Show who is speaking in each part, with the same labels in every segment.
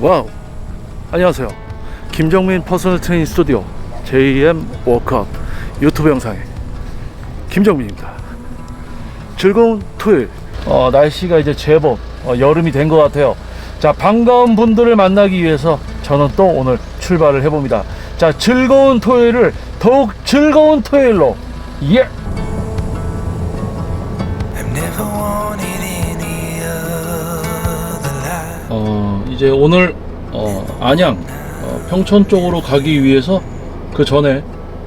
Speaker 1: 와우, 안녕하세요. 김정민 퍼스널 트레이닝 스튜디오 JM 워크아웃 유튜브 영상의 김정민입니다. 즐거운 토요일. 날씨가 이제 제법 여름이 된 것 같아요. 자, 반가운 분들을 만나기 위해서 저는 또 오늘 출발을 해봅니다. 자, 즐거운 토요일을 더욱 즐거운 토요일로 예! 이제 오늘 안양 평촌 쪽으로 가기 위해서 그 전에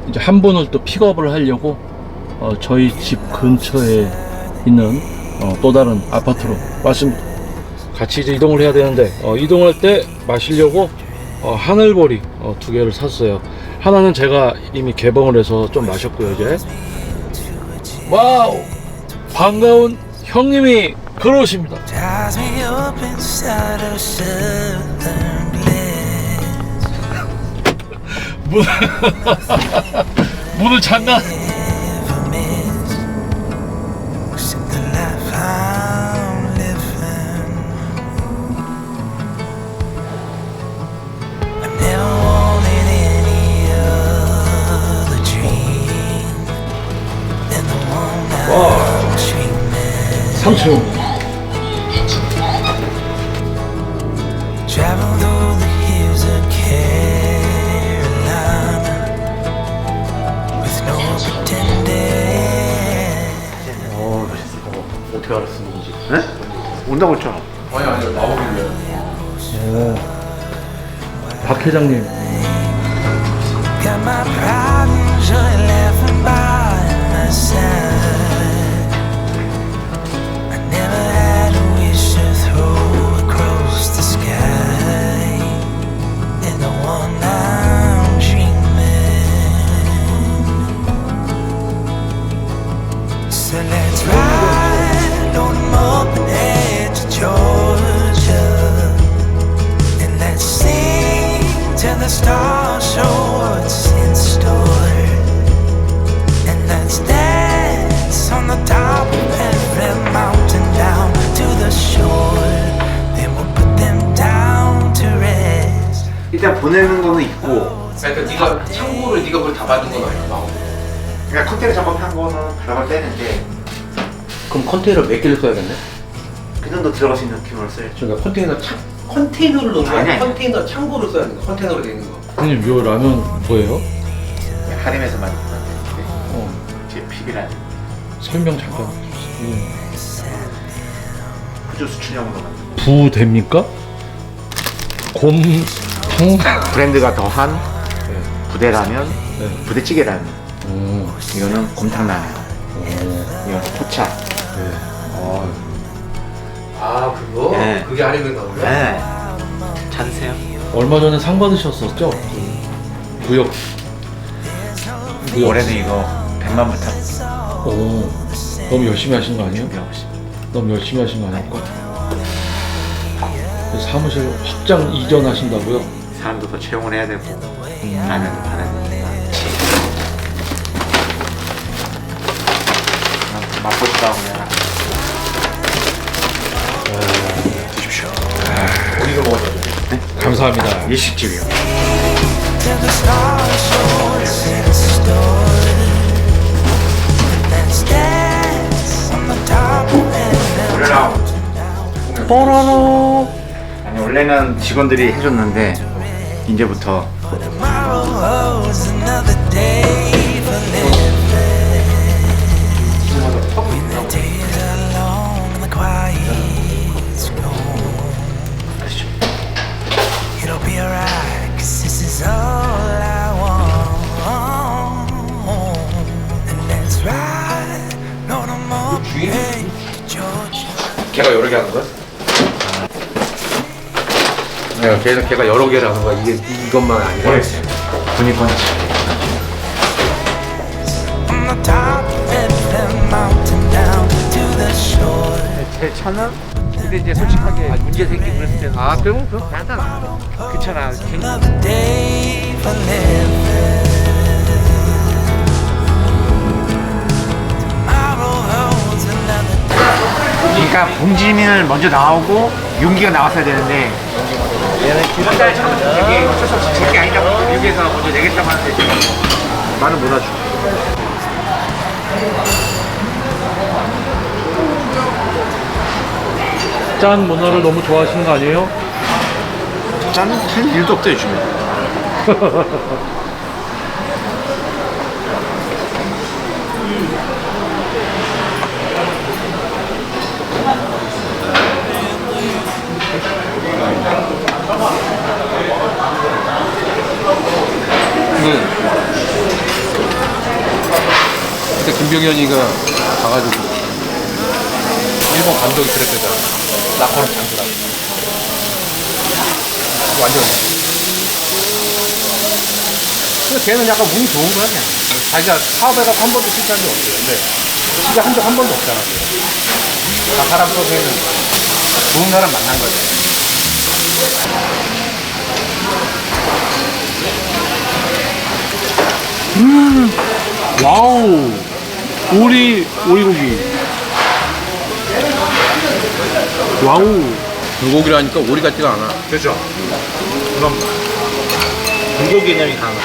Speaker 1: 이제 한 분을 또 픽업을 하려고 저희 집 근처에 있는 또 다른 아파트로 왔습니다. 같이 이제 이동을 해야 되는데 이동할 때 마시려고 하늘보리 2개를 샀어요. 하나는 제가 이미 개봉을 해서 좀 마셨고요. 이제 와우, 반가운 형님이 걸어오십니다. 문을 잠가. 와, 3층. 어떻게 알았는지?
Speaker 2: 네? 온다고 했잖아.
Speaker 3: 아니 나오길래.
Speaker 1: 박 회장님.
Speaker 2: 일단 보내는 거는 있고.
Speaker 3: 그러니까 네가 창고를 네가 그걸 다 받은 건 아니고.
Speaker 2: 그러니까 컨테이너 작업한 거는 바람을 빼는데
Speaker 4: 그럼 컨테이너 몇 개를 써야겠네?
Speaker 2: 그 정도 들어갈 수 있는 규모를 써야죠.
Speaker 4: 그러니까 컨테이너를 넣는 거
Speaker 2: 아니,
Speaker 4: 아니야?
Speaker 2: 아니.
Speaker 4: 컨테이너 창고를 써야 되는 거. 컨테이너로 되어 있는 거.
Speaker 1: 형님, 요 라면 뭐예요?
Speaker 2: 하림에서 만든 건데 제 핍이라는
Speaker 1: 설명 잠깐.
Speaker 2: 구조 수출용으로 만든
Speaker 1: 부대입니까? 곰탕?
Speaker 2: 브랜드가 더한 부대라면, 부대찌개라면. 이거는 곰탕라면. 이거는 포차.
Speaker 4: 아 그거?
Speaker 2: 네.
Speaker 4: 그게 아니면 나오냐?
Speaker 2: 네. 찾으세요.
Speaker 1: 얼마 전에 상 받으셨었죠? 구역.
Speaker 2: 올해는 이거 100만 불 탔어.
Speaker 1: 오, 너무 열심히 하신 거 아니에요?
Speaker 2: 준비하고 있어.
Speaker 1: 너무 열심히 하신 거 아닐까? 사무실 확장 이전하신다고요?
Speaker 2: 사람도 더 채용을 해야 되고 라면도 팔아야 되니까. 맛보시라고 그냥 드십시오.
Speaker 4: 우리가 먹어야 돼.
Speaker 2: 네?
Speaker 1: 감사합니다.
Speaker 2: 일식집이요.
Speaker 1: 뽀로로.
Speaker 2: 아니 원래는 직원들이 해줬는데 이제부터
Speaker 4: 걔가 여러 개 하는 거야? 네, 걔가 여러 개를 하는 거야. 이것만 아니라.
Speaker 2: 분위권 제 차는 근데 이제 솔직하게 문제 생기고 그랬을 때는 그러면 그거 간단하다. 그렇잖아. 그러니까 봉지민을 먼저 나오고 윤기가 나왔어야 되는데 얘는 이달 처음 되게 어쩔 수 없이 제게 아니라고 미국에서 먼저 내겠다고 하는데 지금 말은 못 하죠.
Speaker 1: 짠 문어를 너무 좋아하시는 거 아니에요?
Speaker 2: 짠 할 일도 없다 요즘에.
Speaker 4: 그때 김병현이가 가가지고 일본 감독이 그랬대잖아. 라커는 장수라고. 완전.
Speaker 2: 근데 걔는 약간 운이 좋은 거야 그냥. 자기가 사업해갖고 한 번도 실패한 적 없어요. 근데 진짜 한 적 한 번도 없잖아. 다 사람 속에는 좋은 사람 만난 거지.
Speaker 1: 와우. 오리고기. 와우.
Speaker 4: 불고기라니까 오리 같지가 않아.
Speaker 2: 그렇죠. 그럼 불교 개념이 강한 거.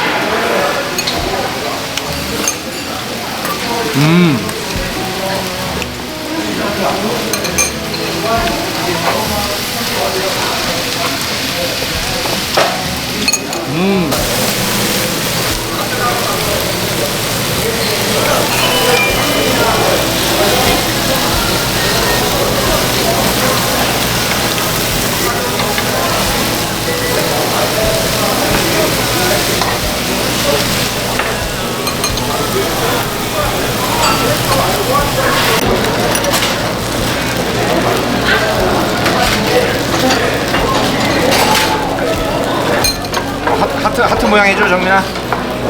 Speaker 2: 하트 모양이죠, 정민아?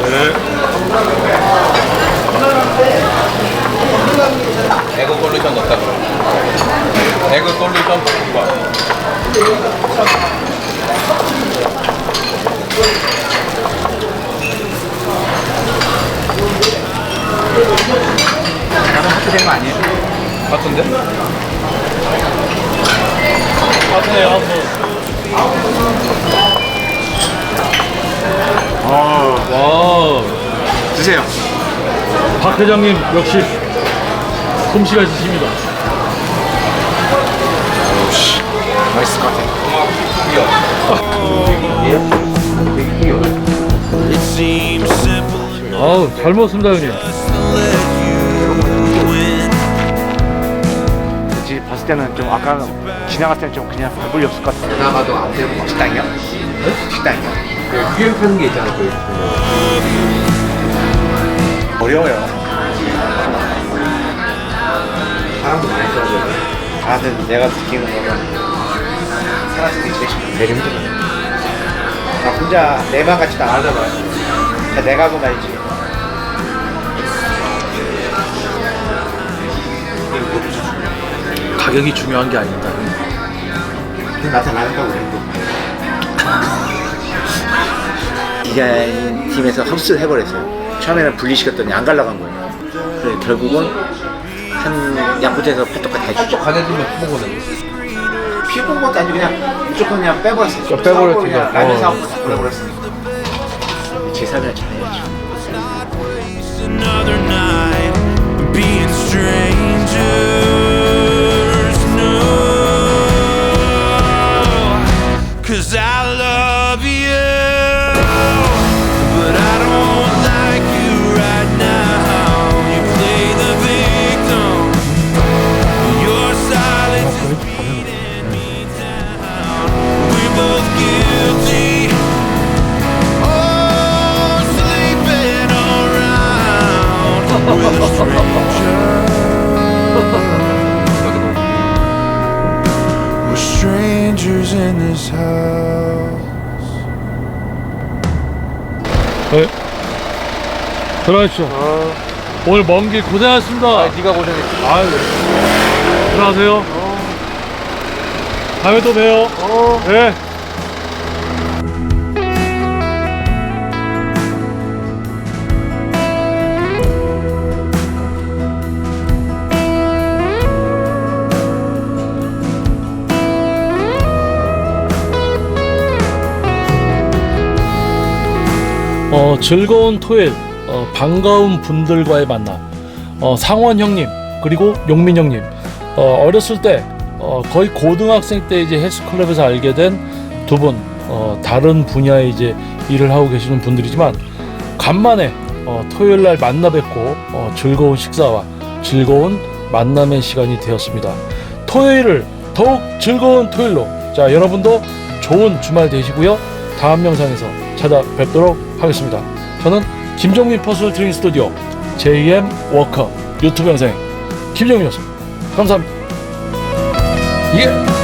Speaker 2: 네.
Speaker 4: 에그 솔루션 넣었다 그래. 에그 솔루션 볶음밥.
Speaker 2: 나는 하트 된 거 아니에요?
Speaker 4: 같은데?
Speaker 1: 하트네요, 하트. 와.
Speaker 2: 드세요.
Speaker 1: 박 회장님 역시 솜씨가 있으십니다.
Speaker 2: 맛있을 것 같아.
Speaker 1: 아우, 잘 먹었습니다, 형님.
Speaker 2: 그치, 봤을 때는 좀 아까 지나갔을 때는 좀 그냥 배불리 없을 것 같아.
Speaker 4: 나가도 안 되고
Speaker 2: 식당이요? 식당이요?
Speaker 4: 유행 파는 게 있잖아. 그
Speaker 2: 어려워요.
Speaker 4: 사람도 많이 써야 돼.
Speaker 2: 다들 내가 느끼는 거는 사람들이 제일 힘들어. 나 혼자 내 방 같지도 않아. 내가 하고 말이지.
Speaker 1: 가격이 중요한 게 아니다.
Speaker 2: 나타나니까 우리도. 디자인 팀에서 흡수를 해버렸어요. 처음에는 분리시켰더니 안 갈라간 거예요. 그래서 결국은 한 양부터에서 파토가 다 해주죠.
Speaker 4: 가게들면 피보거든.
Speaker 2: 피해본 것도 아니고 그냥 무조건 그냥 빼버렸어요.
Speaker 1: 빼버렸지,
Speaker 2: 그냥
Speaker 1: 그냥.
Speaker 2: 라면 사업도 다 버려버렸으니까. 제 삶을 잘해야죠.
Speaker 5: Another night being strangers. No, 'cause I love you, but I don't like you right now. You play the victim. Your silence is beating me down. We're both guilty. Oh, sleeping around with a stranger. We're strangers in this house.
Speaker 1: 네. 들어가십시오. 오늘 먼 길 고생하셨습니다.
Speaker 2: 네가 고생했지.
Speaker 1: 아유. 들어가세요. 다음에 또 봬요. 네. 즐거운 토요일, 반가운 분들과의 만남. 상원 형님 그리고 용민 형님, 어렸을 때 거의 고등학생 때 이제 헬스클럽에서 알게 된 두 분, 다른 분야에 이제 일을 하고 계시는 분들이지만 간만에 토요일 날 만나 뵙고 즐거운 식사와 즐거운 만남의 시간이 되었습니다. 토요일을 더욱 즐거운 토요일로, 자, 여러분도 좋은 주말 되시고요. 다음 영상에서 찾아뵙도록 하겠습니다. 저는 김종민 퍼스널 트레이닝 스튜디오 JM 워커 유튜브 영상 김종민이었습니다. 감사합니다.
Speaker 4: 예.